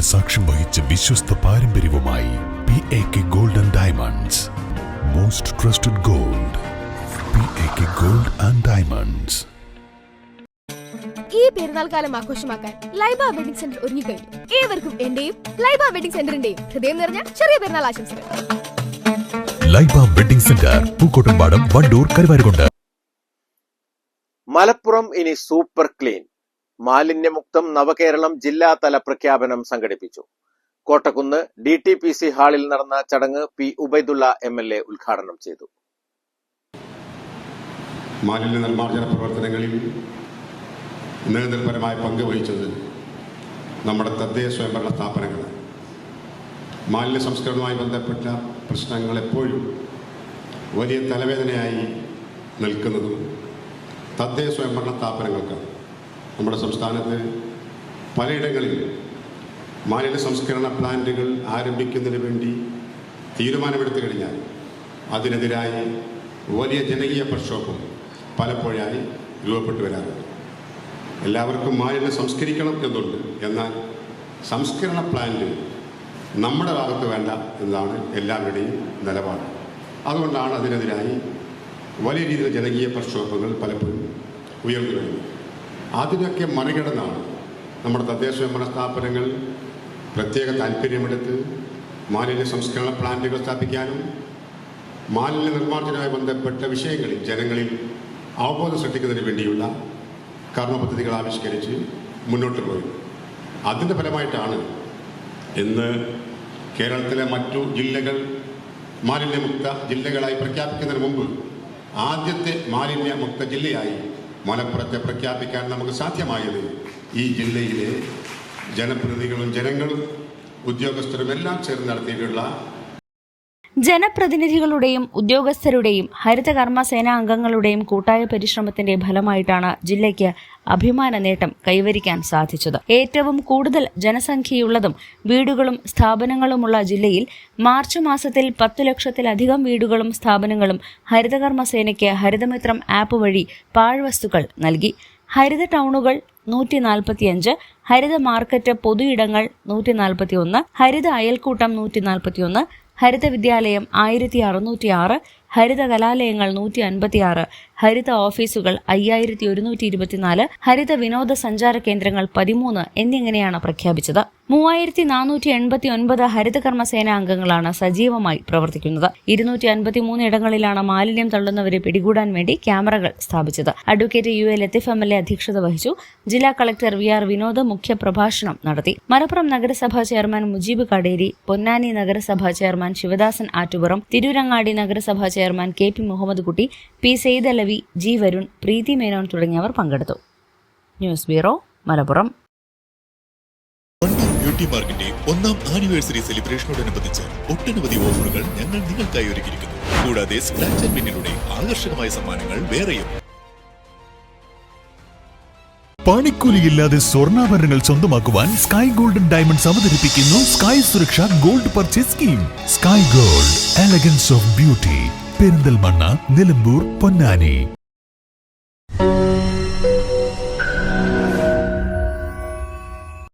സാക്ഷ്യം വഹിച്ച വിശ്വസ്ത പാരമ്പര്യവുമായി PAK Gold and Diamonds. Most trusted gold. PAK Gold and Diamonds. ഈ പെരുന്നാൾ കാലം ആഘോഷമാക്കാൻ ലൈബ വെഡിംഗ് സെന്റർ ഒരുങ്ങിക്കഴിഞ്ഞു. ഏവർക്കും എന്റെയും ലൈബ വെഡിംഗ് സെന്ററിന്റെയും ഹൃദയം നിറഞ്ഞ ചെറിയ പെരുന്നാൾ ആശംസകൾ. Laiba wedding centre, Pookkottumpadam, Wandoor, Karuvarakundu. മലപ്പുറം ഇനി സൂപ്പർ ക്ലീൻ. മാലിന്യമുക്തം നവകേരളം ജില്ലാതല പ്രഖ്യാപനം സംഘടിപ്പിച്ചു. കോട്ടക്കുന്ന് DTPC ഹാളിൽ നടന്ന ചടങ്ങ് P. ഉബൈദുള്ള MLA ഉദ്ഘാടനം ചെയ്തു. മാലിന്യ നിർമ്മാർജ്ജന പ്രവർത്തനങ്ങളിൽ നേതൃപരമായ പങ്ക് വഹിച്ചത് നമ്മുടെ തദ്ദേശ സ്വയംഭരണ സ്ഥാപനങ്ങൾ. മാലിന്യ സംസ്കരണവുമായി ബന്ധപ്പെട്ട പ്രശ്നങ്ങൾ എപ്പോഴും വലിയ തലവേദനയായി നിൽക്കുന്നതും തദ്ദേശ സ്വയംഭരണ സ്ഥാപനങ്ങൾക്കാണ്. നമ്മുടെ സംസ്ഥാനത്ത് പലയിടങ്ങളിൽ മാലിന്യ സംസ്കരണ പ്ലാന്റുകൾ ആരംഭിക്കുന്നതിന് വേണ്ടി തീരുമാനമെടുത്തു കഴിഞ്ഞാൽ അതിനെതിരായി വലിയ ജനകീയ പ്രക്ഷോഭം പലപ്പോഴായി രൂപപ്പെട്ടു വരാറുണ്ട്. എല്ലാവർക്കും മാലിന്യം സംസ്കരിക്കണം എന്നുണ്ട്. എന്നാൽ സംസ്കരണ പ്ലാന്റ് നമ്മുടെ ഭാഗത്ത് വേണ്ട എന്നതാണ് എല്ലാവരുടെയും നിലപാട്. അതുകൊണ്ടാണ് അതിനെതിരായി വലിയ രീതിയിൽ ജനകീയ പ്രക്ഷോഭങ്ങൾ പലപ്പോഴും ഉയർന്നു വരുന്നത്. അതിനൊക്കെ മറികടന്നാണ് നമ്മുടെ തദ്ദേശ സ്വയംഭരണ സ്ഥാപനങ്ങൾ പ്രത്യേക താല്പര്യമെടുത്ത് മാലിന്യ സംസ്കരണ പ്ലാന്റുകൾ സ്ഥാപിക്കാനും മാലിന്യ നിർമ്മാർജ്ജനവുമായി ബന്ധപ്പെട്ട വിഷയങ്ങളിൽ ജനങ്ങളിൽ അവബോധം സൃഷ്ടിക്കുന്നതിന് വേണ്ടിയുള്ള കർമ്മപദ്ധതികൾ ആവിഷ്കരിച്ച് മുന്നോട്ട് പോയി. അതിൻ്റെ ഫലമായിട്ടാണ് ഇന്ന് കേരളത്തിലെ മറ്റു ജില്ലകൾ മാലിന്യമുക്ത ജില്ലകളായി പ്രഖ്യാപിക്കുന്നതിന് മുമ്പ് ആദ്യത്തെ മാലിന്യമുക്ത ജില്ലയായി മലപ്പുറത്തെ പ്രഖ്യാപിക്കാൻ നമുക്ക് സാധ്യമായത് ഈ ജില്ലയിലെ ജനപ്രതിനിധികളും ജനങ്ങളും ഉദ്യോഗസ്ഥരും എല്ലാം ചേർന്ന് നടത്തിയിട്ടുള്ള ജനപ്രതിനിധികളുടെയും ഉദ്യോഗസ്ഥരുടെയും ഹരിതകർമ്മസേനാ അംഗങ്ങളുടെയും കൂട്ടായ പരിശ്രമത്തിന്റെ ഫലമായിട്ടാണ് ജില്ലയ്ക്ക് അഭിമാന നേട്ടം കൈവരിക്കാൻ സാധിച്ചത്. ഏറ്റവും കൂടുതൽ ജനസംഖ്യയുള്ളതും വീടുകളും സ്ഥാപനങ്ങളുമുള്ള ജില്ലയിൽ മാർച്ച് മാസത്തിൽ 10 ലക്ഷത്തിലധികം വീടുകളും സ്ഥാപനങ്ങളും ഹരിതകർമ്മസേനയ്ക്ക് ഹരിതമിത്രം ആപ്പ് വഴി പാഴ്വസ്തുക്കൾ നൽകി. ഹരിത ടൗണുകൾ 145, ഹരിത മാർക്കറ്റ് പൊതു ഇടങ്ങൾ 141, ഹരിത അയൽക്കൂട്ടം 141, ഹരിത വിദ്യാലയം 1606, ഹരിത കലാലയങ്ങൾ 156, ഹരിത ഓഫീസുകൾ 5124, ഹരിത വിനോദസഞ്ചാര കേന്ദ്രങ്ങൾ 13 എന്നിങ്ങനെയാണ് പ്രഖ്യാപിച്ചത്. 3489 ഹരിതകർമ്മസേനാ അംഗങ്ങളാണ് സജീവമായി പ്രവർത്തിക്കുന്നത്. 253 ഇടങ്ങളിലാണ് മാലിന്യം തള്ളുന്നവരെ പിടികൂടാൻ വേണ്ടി ക്യാമറകൾ സ്ഥാപിച്ചത്. അഡ്വക്കേറ്റ് UA ലത്തീഫ് MLA അധ്യക്ഷത വഹിച്ചു. ജില്ലാ കളക്ടർ VR വിനോദ് മുഖ്യപ്രഭാഷണം നടത്തി. മലപ്പുറം നഗരസഭാ ചെയർമാൻ മുജീബ് കടേരി, പൊന്നാനി നഗരസഭാ ചെയർമാൻ ശിവദാസൻ ആറ്റുപുറം, തിരൂരങ്ങാടി നഗരസഭാ ചെയർമാൻ KP മുഹമ്മദ് കുട്ടി, P. സെയ്ദലവി, G. വരുൺ, പ്രീതി മേനോൻ തുടങ്ങിയവർ പങ്കെടുത്തു. News bureau, Malappuram. ബ്യൂട്ടി മാർക്കിന്റെ 1ാം ആനിവേഴ്സറി സെലിബ്രേഷനോടനുബന്ധിച്ച് ഒട്ടനവധി ഓഫറുകൾ ഞങ്ങൾ നിങ്ങൾക്കായി ഒരുക്കിയിരിക്കുന്നു. കൂടാതെ സ്ക്രാച്ച് ആൻഡ് വിന്നിലൂടെ ആകർഷകമായ സമ്മാനങ്ങൾ വേറെയും. പണിക്കൂലിയില്ലാതെ സ്വർണ്ണാഭരണങ്ങൾ സ്വന്തമാക്കുവാൻ സ്കൈ ഗോൾഡൻ ഡയമണ്ട്സ് അവതരിപ്പിക്കുന്നു സ്കൈ സുരക്ഷ gold purchase scheme. Sky gold, elegance of beauty. Perinthalmanna, Nilambur, Ponnani.